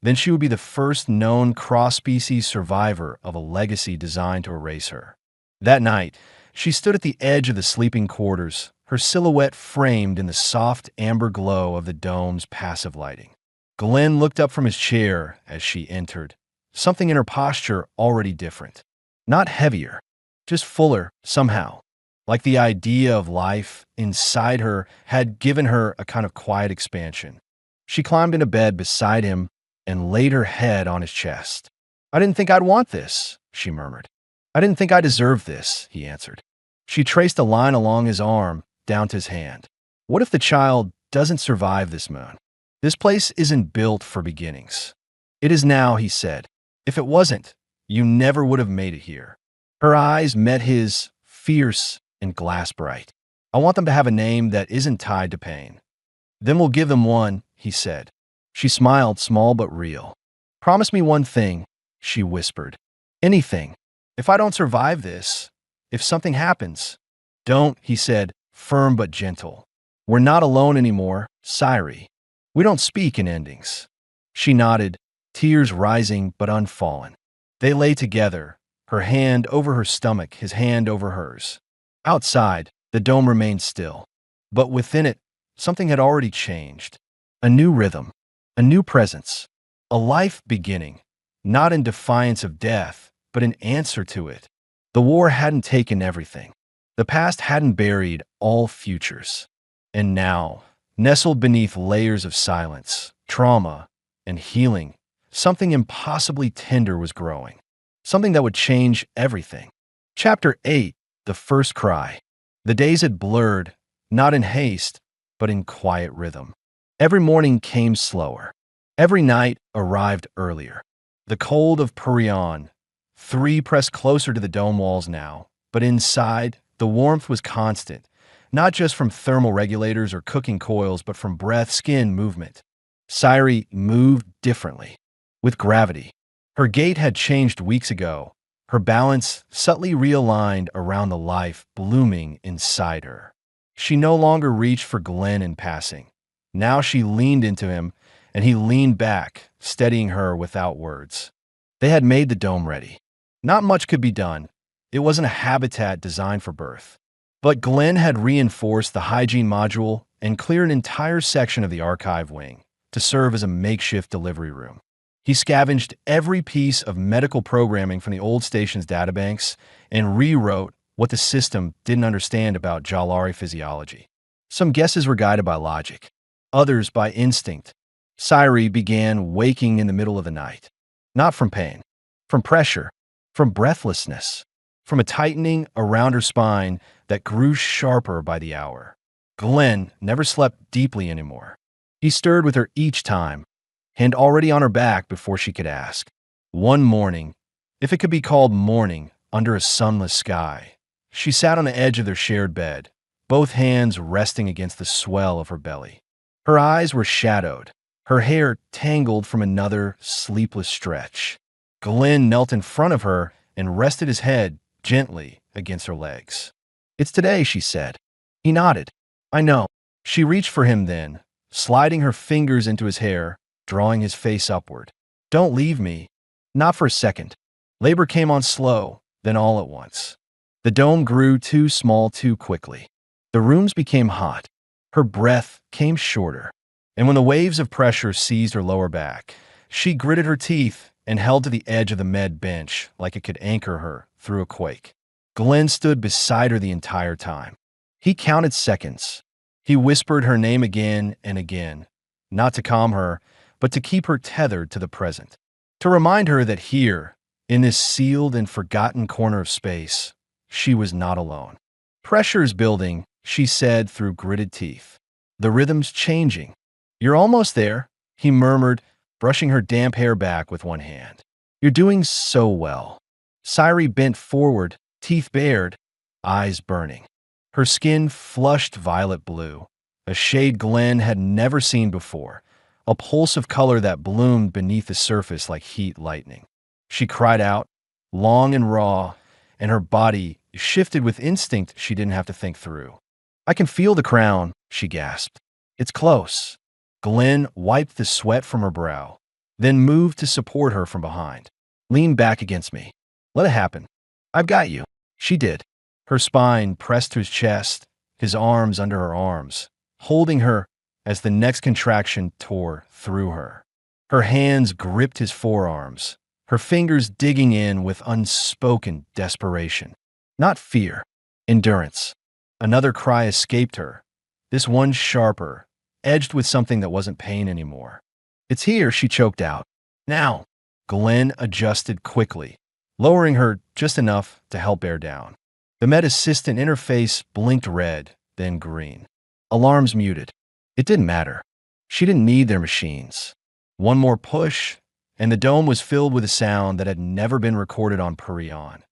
then she would be the first known cross-species survivor of a legacy designed to erase her. That night, she stood at the edge of the sleeping quarters, her silhouette framed in the soft amber glow of the dome's passive lighting. Glenn looked up from his chair as she entered, something in her posture already different. Not heavier, just fuller somehow, like the idea of life inside her had given her a kind of quiet expansion. She climbed into bed beside him and laid her head on his chest. I didn't think I'd want this, she murmured. I didn't think I deserved this, he answered. She traced a line along his arm, down to his hand. What if the child doesn't survive this moon? This place isn't built for beginnings. It is now, he said. If it wasn't, you never would have made it here. Her eyes met his, fierce and glass bright. I want them to have a name that isn't tied to pain. Then we'll give them one, he said. She smiled, small but real. Promise me one thing, she whispered. Anything. If I don't survive this, if something happens. Don't, he said, firm but gentle. We're not alone anymore, Siri. We don't speak in endings. She nodded, tears rising but unfallen. They lay together, her hand over her stomach, his hand over hers. Outside, the dome remained still. But within it, something had already changed. A new rhythm, a new presence, a life beginning, not in defiance of death, but in answer to it. The war hadn't taken everything. The past hadn't buried all futures. And now, nestled beneath layers of silence, trauma, and healing, something impossibly tender was growing. Something that would change everything. Chapter 8, The First Cry. The days had blurred, not in haste, but in quiet rhythm. Every morning came slower. Every night arrived earlier. The cold of Purion, 3 pressed closer to the dome walls now, but inside, the warmth was constant, not just from thermal regulators or cooking coils, but from breath, skin, movement. Siri moved differently, with gravity. Her gait had changed weeks ago, her balance subtly realigned around the life blooming inside her. She no longer reached for Glenn in passing. Now she leaned into him, and he leaned back, steadying her without words. They had made the dome ready. Not much could be done. It wasn't a habitat designed for birth. But Glenn had reinforced the hygiene module and cleared an entire section of the archive wing to serve as a makeshift delivery room. He scavenged every piece of medical programming from the old station's databanks and rewrote what the system didn't understand about Jalari physiology. Some guesses were guided by logic, others by instinct. Siri began waking in the middle of the night. Not from pain, from pressure, from breathlessness. from a tightening around her spine that grew sharper by the hour. Glenn never slept deeply anymore. He stirred with her each time, hand already on her back before she could ask. One morning, if it could be called morning, under a sunless sky, she sat on the edge of their shared bed, both hands resting against the swell of her belly. Her eyes were shadowed, her hair tangled from another sleepless stretch. Glenn knelt in front of her and rested his head gently against her legs. "It's today," she said. He nodded. "I know." She reached for him then, sliding her fingers into his hair, drawing his face upward. "Don't leave me." Not for a second. Labor came on slow, then all at once. The dome grew too small too quickly. The rooms became hot. Her breath came shorter. And when the waves of pressure seized her lower back, she gritted her teeth and held to the edge of the med bench like it could anchor her through a quake. Glenn stood beside her the entire time. He counted seconds. He whispered her name again and again, not to calm her, but to keep her tethered to the present. To remind her that here, in this sealed and forgotten corner of space, she was not alone. "Pressure's building," she said through gritted teeth. "The rhythm's changing." "You're almost there," he murmured, brushing her damp hair back with one hand. "You're doing so well." Cyrie bent forward, teeth bared, eyes burning. Her skin flushed violet blue, a shade Glenn had never seen before, a pulse of color that bloomed beneath the surface like heat lightning. She cried out, long and raw, and her body shifted with instinct she didn't have to think through. "I can feel the crown," she gasped. "It's close." Glenn wiped the sweat from her brow, then moved to support her from behind. "Lean back against me. Let it happen. I've got you." She did. Her spine pressed to his chest, his arms under her arms, holding her as the next contraction tore through her. Her hands gripped his forearms, her fingers digging in with unspoken desperation. Not fear, endurance. Another cry escaped her, this one sharper, edged with something that wasn't pain anymore. "It's here," she choked out. "Now." Glenn adjusted quickly, lowering her just enough to help bear down. The med assistant interface blinked red, then green. Alarms muted. It didn't matter. She didn't need their machines. One more push, and the dome was filled with a sound that had never been recorded on Purion.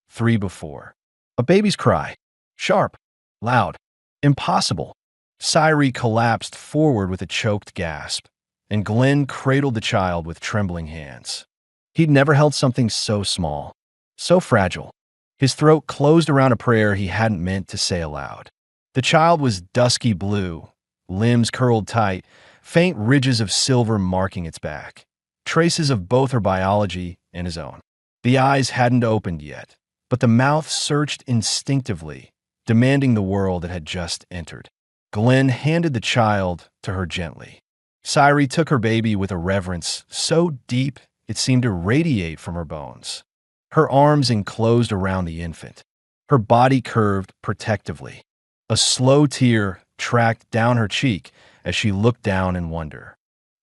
3 before. A baby's cry. Sharp. Loud. Impossible. Cyrie collapsed forward with a choked gasp, and Glenn cradled the child with trembling hands. He'd never held something so small, so fragile. His throat closed around a prayer he hadn't meant to say aloud. The child was dusky blue, limbs curled tight, faint ridges of silver marking its back, traces of both her biology and his own. The eyes hadn't opened yet, but the mouth searched instinctively, demanding the world it had just entered. Glenn handed the child to her gently. Cyrie took her baby with a reverence so deep it seemed to radiate from her bones. Her arms enclosed around the infant. Her body curved protectively. A slow tear tracked down her cheek as she looked down in wonder.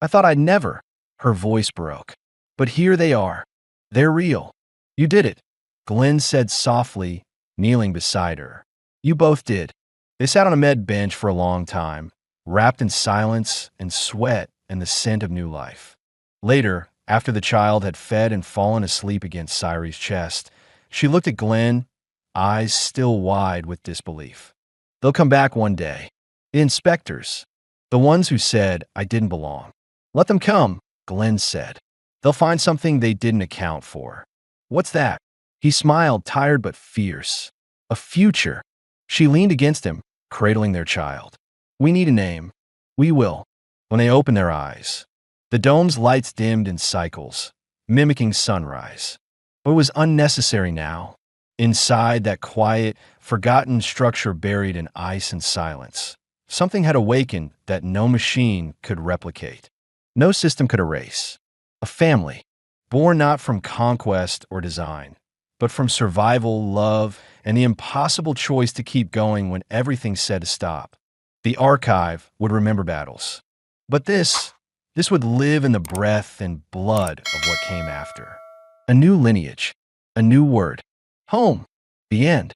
"I thought I'd never." Her voice broke. "But here they are. They're real. You did it," Glenn said softly, kneeling beside her. "You both did." They sat on a med bench for a long time, wrapped in silence and sweat and the scent of new life. Later, after the child had fed and fallen asleep against Cyrie's chest, she looked at Glenn, eyes still wide with disbelief. "They'll come back one day. The inspectors. The ones who said I didn't belong. Let them come," Glenn said. "They'll find something they didn't account for." "What's that?" He smiled, tired but fierce. "A future." She leaned against him, cradling their child. "We need a name. We will, when they open their eyes." The dome's lights dimmed in cycles, mimicking sunrise. But it was unnecessary now. Inside that quiet, forgotten structure buried in ice and silence, something had awakened that no machine could replicate. No system could erase. A family, born not from conquest or design, but from survival, love, and the impossible choice to keep going when everything said to stop. The archive would remember battles. But this would live in the breath and blood of what came after. A new lineage, a new word. Home. The end.